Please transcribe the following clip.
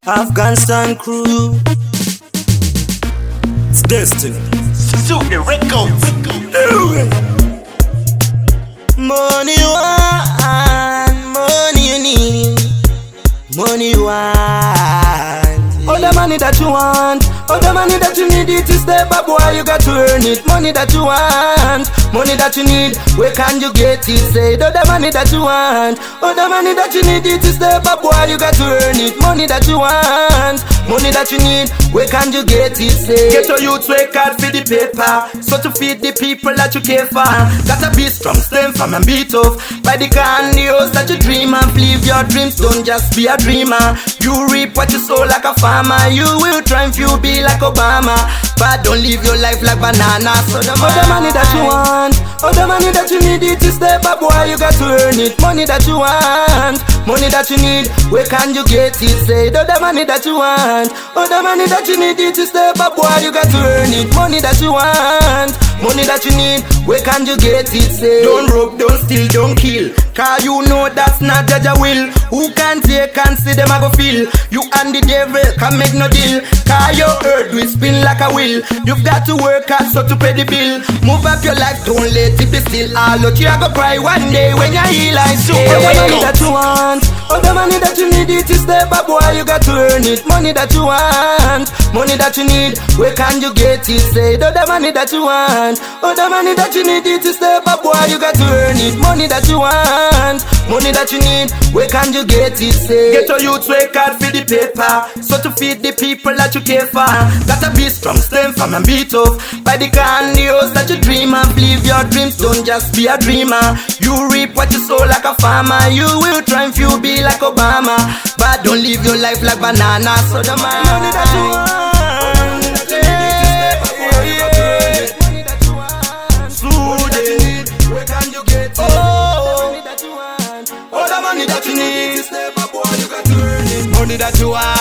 Afghanistan crew. It's destiny. Suzuki Records. Money you want, money you need, money you want. All the money that you want, all the money that you need, it is step up, boy, you got to earn it. Money that you want, money that you need, where can you get it? Say, all the money that you want, all the money that you need, it is step up, boy, you got to earn it. Money that you want, money that you need, where can you get it? Say, get your youth work hard for the paper, so to feed the people that you care for. Gotta be strong, stand firm and be tough. By the candios that you dream and believe your dreams, don't just be a dreamer. You reap what you sow like a farmer. You will triumph, you be like Obama, but don't live your life like banana. So the money that you want, all the money that you need, it is step up, boy, you got to earn it. Money that you want, money that you need, where can you get it? Say, all the money that you want, all the money that you need, it is step up, boy, you got to earn it. Money that you want, money that you need, where can you get it? Say, don't rob, don't steal, don't kill, cause you know that's not Jaja will. Who can take and see them I go feel? You and the devil can make no deal, cause your earth will spin like a wheel. You've got to work hard so to pay the bill. Move up your life, don't let it be still. All out you go cry one day when you heal and show. All the money that you want, all the money that you need, it is step up, boy, you got to earn it. Money that you want, money that you need, where can you get it? Say, all the money that you want, all the money that you need, it is step up, boy, you got to earn it. Money that you want, money that you need, where can you get it? Say, get your youth work hard for the paper, so to feed the people that you care for. Gotta be strong, stand firm and be tough. By the candios that you dream and believe your dreams, don't just be a dreamer. You reap what you sow like a farmer. You will triumph, you be like Obama, but don't live your life like banana. So the money that you want, where can you get it? All the money that you need, step up, boy, you got to earn it. Money that you want,